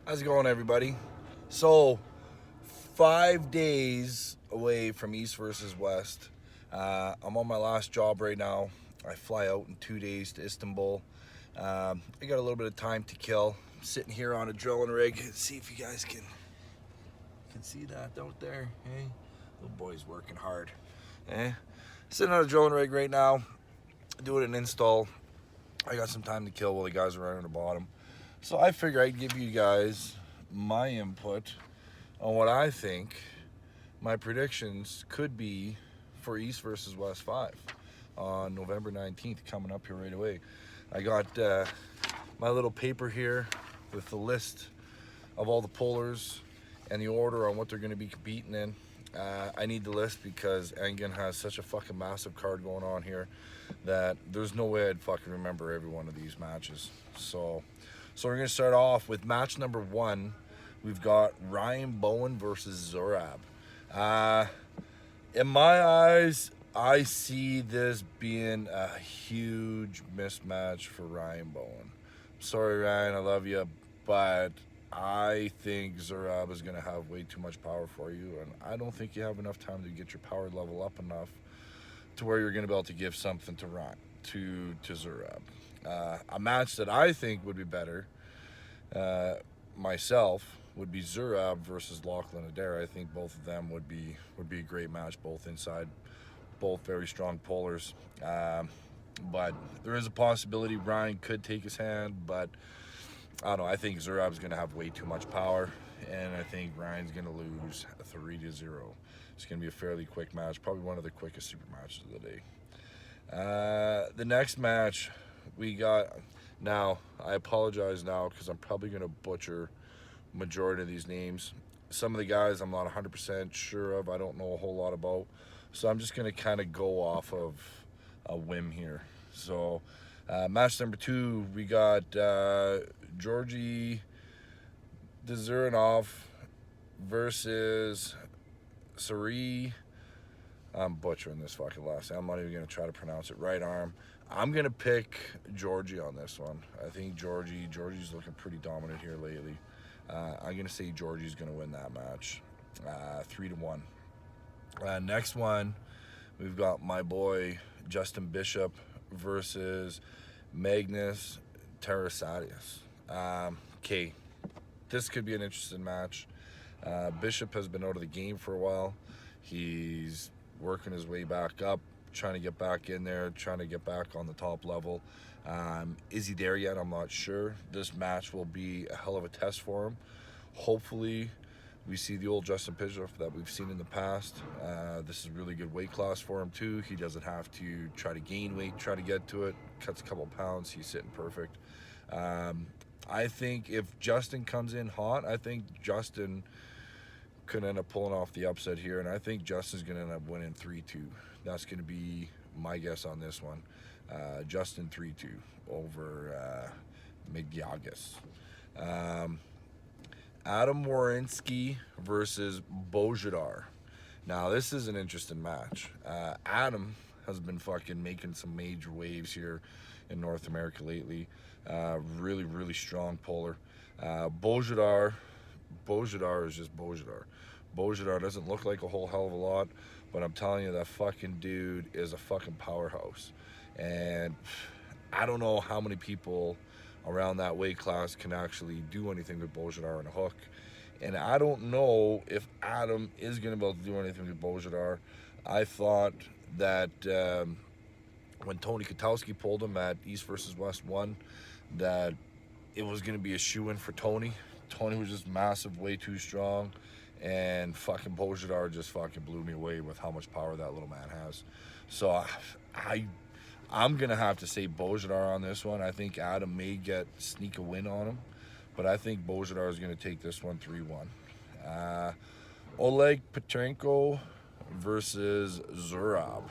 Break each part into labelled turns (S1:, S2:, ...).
S1: How's it going, everybody? So, 5 days away from East versus West. I'm on my last job right now. I fly out in 2 days to Istanbul. I got a little bit of time to kill. I'm sitting here on a drilling rig. See if you guys can see that out there. Hey, little boy's working hard. Eh? Sitting on a drilling rig right now, doing an install. I got some time to kill while the guys are running the bottom. So I figure I'd give you guys my input on what I think my predictions could be for East versus West 5 on November 19th, coming up here right away. I got my little paper here with the list of all the pullers and the order on what they're going to be competing in. I need the list because Engen has such a fucking massive card going on here that there's no way I'd fucking remember every one of these matches. So we're going to start off with match number 1. We've got Ryan Bowen versus Zurab. In my eyes, I see this being a huge mismatch for Ryan Bowen. Sorry, Ryan, I love you, but I think Zurab is going to have way too much power for you, and I don't think you have enough time to get your power level up enough to where you're going to be able to give something to Ryan, to Zurab. A match that I think would be better, myself, would be Zurab versus Lachlan Adair. I think both of them would be a great match, both inside, both very strong pullers. But there is a possibility Ryan could take his hand, but I don't know. I think Zurab's going to have way too much power, and I think Ryan's going to lose 3-0. It's going to be a fairly quick match, probably one of the quickest super matches of the day. The next match we got, now I apologize now because I'm probably going to butcher majority of these names. Some of the guys I'm not 100% sure of. I don't know a whole lot about, so I'm just going to kind of go off of a whim here. So match number 2, we got Georgi Dezurinov versus Sari. I'm butchering this fucking last name. I'm not even going to try to pronounce it. Right arm. I'm going to pick Georgie on this one. I think Georgie's looking pretty dominant here lately. I'm going to say Georgie's going to win that match. 3-1. Next one, we've got my boy Justin Bishop versus Magnus Teresitis. Okay, this could be an interesting match. Bishop has been out of the game for a while. He's working his way back up, trying to get back in there, trying to get back on the top level. Is he there yet? I'm not sure. This match will be a hell of a test for him. Hopefully, we see the old Justin Bishop that we've seen in the past. This is a really good weight class for him too. He doesn't have to try to gain weight, try to get to it. Cuts a couple pounds. He's sitting perfect. I think if Justin comes in hot, I think Justin could end up pulling off the upset here, and I think Justin's going to end up winning 3-2. That's going to be my guess on this one. Justin 3-2 over Migyagas. Adam Warrensky versus Bojadar. Now, this is an interesting match. Adam has been fucking making some major waves here in North America lately. Really, really strong puller. Bojadar is just Bojadar. Bojadar doesn't look like a whole hell of a lot, but I'm telling you, that fucking dude is a fucking powerhouse. And I don't know how many people around that weight class can actually do anything with Bojadar on a hook. And I don't know if Adam is going to be able to do anything with Bojadar. I thought that when Tony Kotowski pulled him at East versus West 1, that it was going to be a shoe-in for Tony. Tony was just massive, way too strong, and fucking Bojadar just fucking blew me away with how much power that little man has. So I'm going to have to say Bojadar on this one. I think Adam may sneak a win on him, but I think Bojadar is going to take this one 3-1. Oleg Petrenko versus Zurab.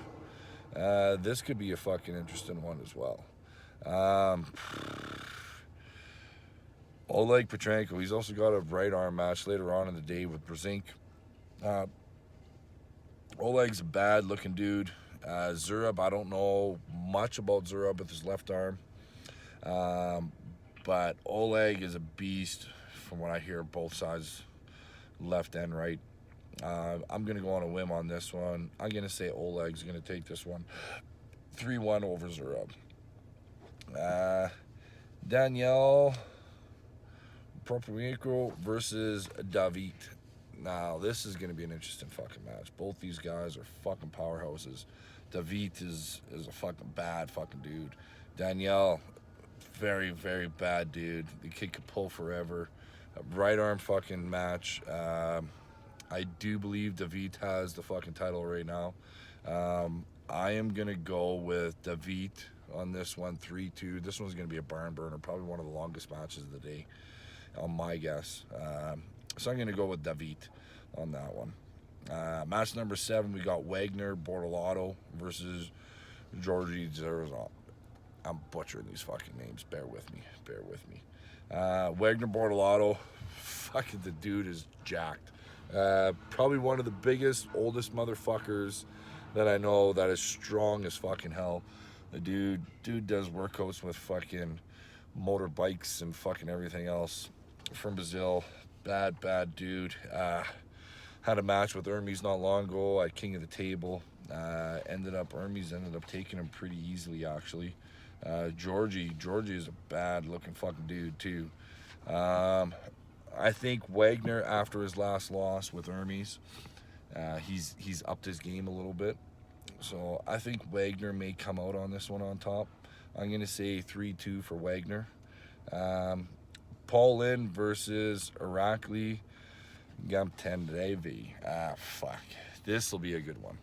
S1: This could be a fucking interesting one as well. Oleg Petrenko, he's also got a right arm match later on in the day with Brzezinski. Oleg's a bad looking dude. Zurab, I don't know much about Zurab with his left arm. But Oleg is a beast from what I hear, both sides, left and right. I'm going to go on a whim on this one. I'm going to say Oleg's going to take this one 3-1 over Zurab. Daniel Prudnick versus David. Now, this is going to be an interesting fucking match. Both these guys are fucking powerhouses. David is a fucking bad fucking dude. Daniel, very, very bad dude. The kid could pull forever. Right arm fucking match. I do believe David has the fucking title right now. I am going to go with David on this one, 3-2. This one's going to be a barn burner, probably one of the longest matches of the day, on my guess. So I'm going to go with David on that one. Match number 7, we got Wagner Bortolato versus Georgi Zerzov. I'm butchering these fucking names. Bear with me. Wagner Bortolato, fucking the dude is jacked. Probably one of the biggest, oldest motherfuckers that I know that is strong as fucking hell. The dude does workouts with fucking motorbikes and fucking everything else. From Brazil. Bad dude. Had a match with Hermes not long ago at King of the Table. Hermes ended up taking him pretty easily, actually. Georgie is a bad looking fucking dude too. I think Wagner, after his last loss with Hermes, he's upped his game a little bit. So I think Wagner may come out on this one on top. I'm going to say 3-2 for Wagner. Paul Lynn versus Irakly Gamtendrevi. Fuck. This will be a good one.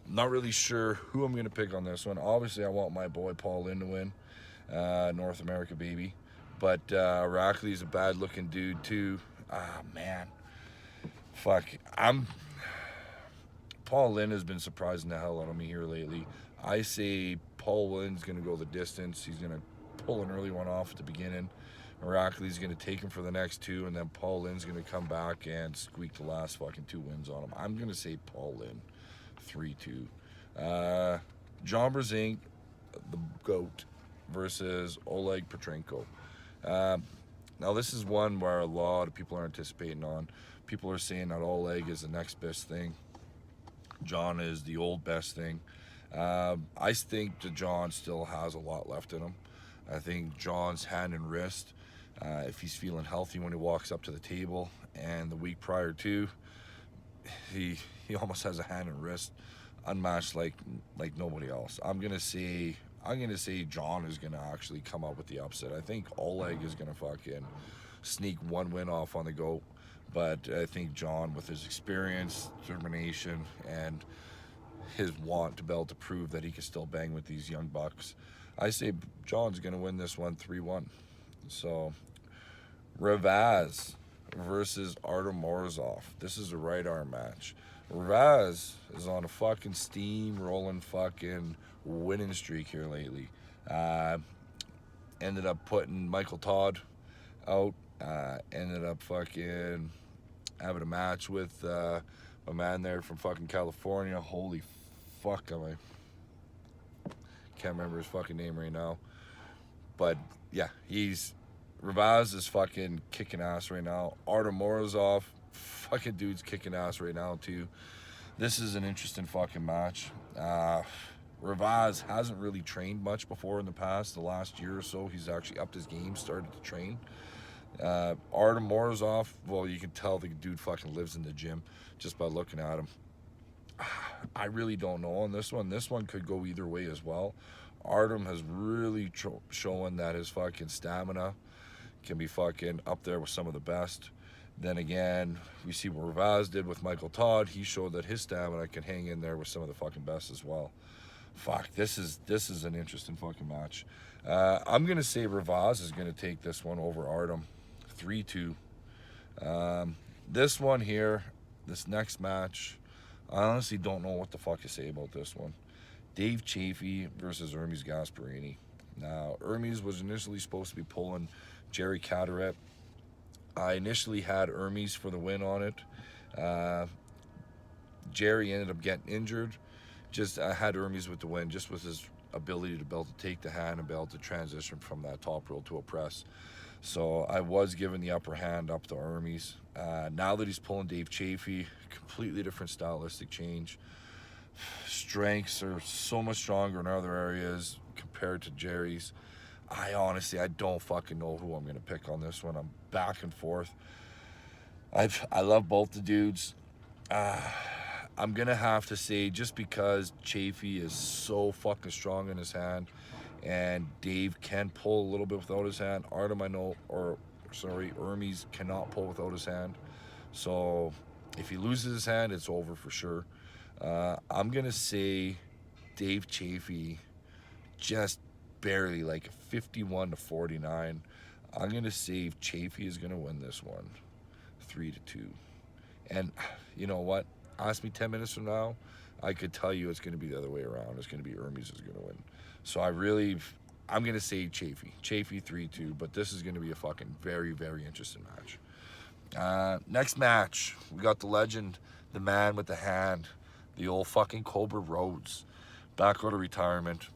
S1: Not really sure who I'm going to pick on this one. Obviously, I want my boy Paul Lynn to win. North America, baby. But Irakly's a bad-looking dude, too. Man. Fuck. Paul Lynn has been surprising the hell out of me here lately. I say Paul Lynn's going to go the distance. He's going to pull an early one off at the beginning. Irakly's going to take him for the next 2, and then Paul Lynn's going to come back and squeak the last fucking 2 wins on him. I'm going to say Paul Lynn, 3-2. John Brzenk, the GOAT, versus Oleg Petrenko. Now, this is one where a lot of people are anticipating on. People are saying that Oleg is the next best thing. John is the old best thing. I think that John still has a lot left in him. I think John's hand and wrist, if he's feeling healthy when he walks up to the table, and the week prior to, he almost has a hand and wrist unmatched like nobody else. I'm gonna say John is gonna actually come up with the upset. I think Oleg is gonna fucking sneak 1 win off on the go, but I think John, with his experience, determination, and his want to be able to prove that he can still bang with these young bucks, I say John's going to win this one 3-1. So, Revaz versus Artem. This is a right arm match. Revaz is on a fucking steam-rolling fucking winning streak here lately. Ended up putting Michael Todd out. Ended up fucking having a match with a man there from fucking California. Holy fuck, can't remember his fucking name right now. But yeah, Revaz is fucking kicking ass right now. Artem Morozov, fucking dude's kicking ass right now too. This is an interesting fucking match. Revaz hasn't really trained much before in the past. The last year or so, he's actually upped his game, started to train. Artem Morozov, well, you can tell the dude fucking lives in the gym just by looking at him. I really don't know on this one. This one could go either way as well. Artem has really shown that his fucking stamina can be fucking up there with some of the best. Then again, we see what Revaz did with Michael Todd. He showed that his stamina can hang in there with some of the fucking best as well. Fuck, this is an interesting fucking match. I'm gonna say Revaz is gonna take this one over Artem, 3-2. This one here, this next match, I honestly don't know what the fuck to say about this one. Dave Chafee versus Hermes Gasparini. Now, Hermes was initially supposed to be pulling Jerry Caderet. I initially had Hermes for the win on it. Jerry ended up getting injured. I had Hermes with the win, just with his ability to be able to take the hand and be able to transition from that top roll to a press. So I was given the upper hand up to Hermes. Now that he's pulling Dave Chafee, completely different stylistic change. Strengths are so much stronger in other areas compared to Jerry's. I don't fucking know who I'm going to pick on this one. I'm back and forth. I love both the dudes. I'm going to have to say, just because Chafee is so fucking strong in his hand and Dave can pull a little bit without his hand, Artem, Hermes cannot pull without his hand. So if he loses his hand, it's over for sure. I'm going to say Dave Chafee just barely, like 51-49. I'm going to say Chafee is going to win this one 3-2. And you know what? Ask me 10 minutes from now, I could tell you it's going to be the other way around. It's going to be Hermes is going to win. So I'm going to say Chafee 3-2, but this is going to be a fucking very, very interesting match. Next match, we got the legend, the man with the hand, the old fucking Cobra Rhodes, back out of retirement,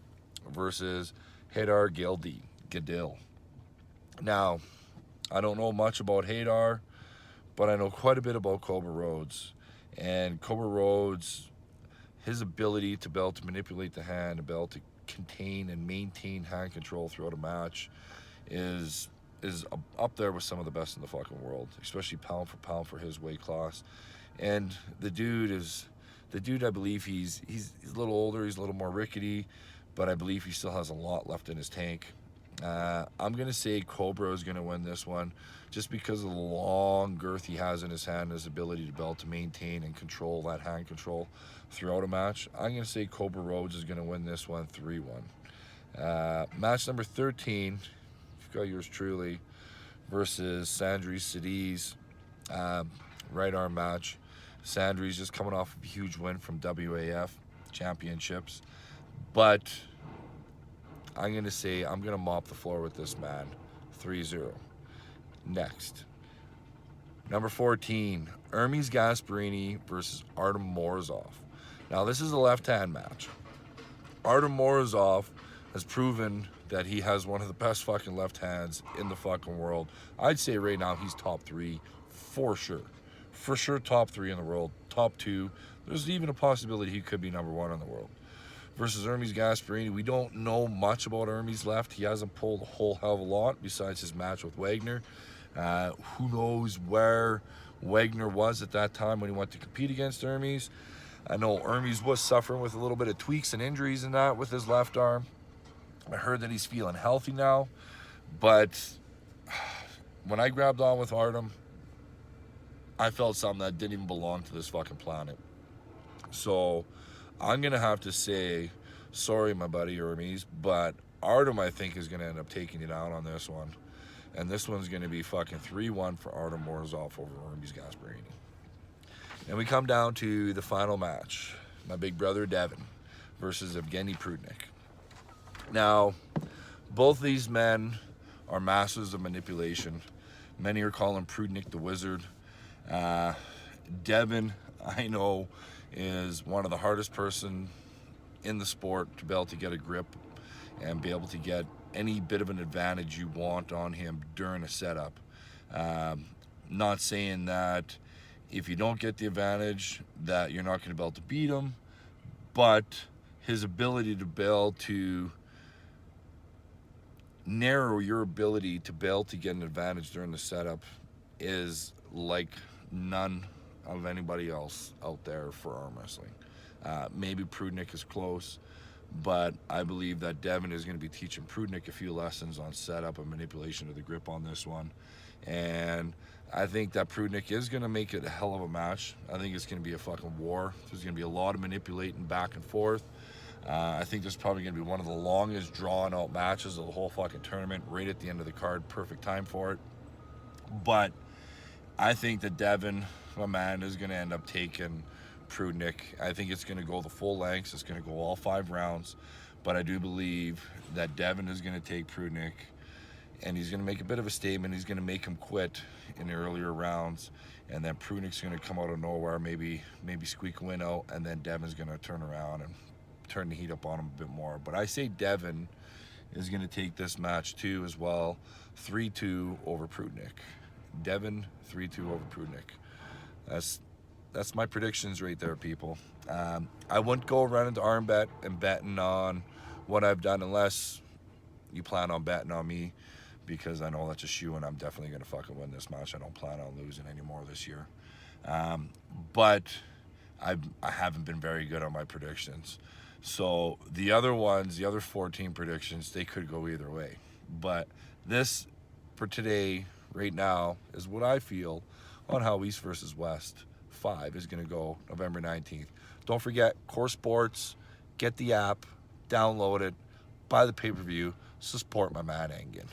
S1: versus Hadar Gadil. Now, I don't know much about Hadar, but I know quite a bit about Cobra Rhodes. And Cobra Rhodes, his ability to be able to manipulate the hand, to be able to contain and maintain hand control throughout a match is up there with some of the best in the fucking world, especially pound for pound for his weight class. And the dude, I believe he's a little older, he's a little more rickety, but I believe he still has a lot left in his tank. I'm going to say Cobra is going to win this one just because of the long girth he has in his hand and his ability to be able to maintain and control that hand control throughout a match. I'm going to say Cobra Rhodes is going to win this one 3-1. Match number 13, you've got yours truly, versus Teresitis. Right arm match. Sandry's just coming off a huge win from WAF championships, but I'm going to say I'm going to mop the floor with this man 3-0. Next, number 14, Hermes Gasparini versus Artem Morozov. Now this is a left-hand match. Artem Morozov has proven that he has one of the best fucking left hands in the fucking world. I'd say right now he's top 3 for sure. For sure top 3 in the world, top 2. There's even a possibility he could be number 1 in the world. Versus Hermes Gasparini, we don't know much about Hermes left. He hasn't pulled a whole hell of a lot besides his match with Wagner. Who knows where Wagner was at that time when he went to compete against Hermes. I know Hermes was suffering with a little bit of tweaks and injuries in that with his left arm. I heard that he's feeling healthy now, but when I grabbed on with Artem, I felt something that didn't even belong to this fucking planet. So I'm going to have to say, sorry, my buddy Hermes, but Artem, I think, is going to end up taking it out on this one. And this one's going to be fucking 3-1 for Artem Morozov over Hermes Gasparini. And we come down to the final match. My big brother Devin versus Evgeny Prudnick. Now, both these men are masters of manipulation. Many are calling Prudnick the wizard. Devin, I know, is one of the hardest person in the sport to be able to get a grip and be able to get any bit of an advantage you want on him during a setup. Not saying that if you don't get the advantage that you're not going to be able to beat him, but his ability to be able to narrow your ability to be able to get an advantage during the setup is like none of anybody else out there for arm wrestling. Maybe Prudnick is close, but I believe that Devin is going to be teaching Prudnick a few lessons on setup and manipulation of the grip on this one. And I think that Prudnick is going to make it a hell of a match. I think it's going to be a fucking war. There's going to be a lot of manipulating back and forth. I think this is probably going to be one of the longest drawn out matches of the whole fucking tournament, right at the end of the card. Perfect time for it. But I think that Devin, my man, is going to end up taking Prudnick. I think it's going to go the full lengths. It's going to go all 5 rounds. But I do believe that Devin is going to take Prudnick, and he's going to make a bit of a statement. He's going to make him quit in the earlier rounds, and then Prudnick's going to come out of nowhere, maybe squeak a win out, and then Devin's going to turn around and turn the heat up on him a bit more. But I say Devin is going to take this match too as well. 3-2 over Prudnick. Devin, 3-2 over Prudnick. That's my predictions right there, people. I wouldn't go running to arm bet and betting on what I've done unless you plan on betting on me, because I know that's a shoe and I'm definitely going to fucking win this match. I don't plan on losing anymore this year. But I haven't been very good on my predictions. So the other ones, the other 14 predictions, they could go either way. But this, for today, right now, is what I feel on how East versus West 5 is going to go November 19th. Don't forget, Core Sports, get the app, download it, buy the pay-per-view, support my man Engen.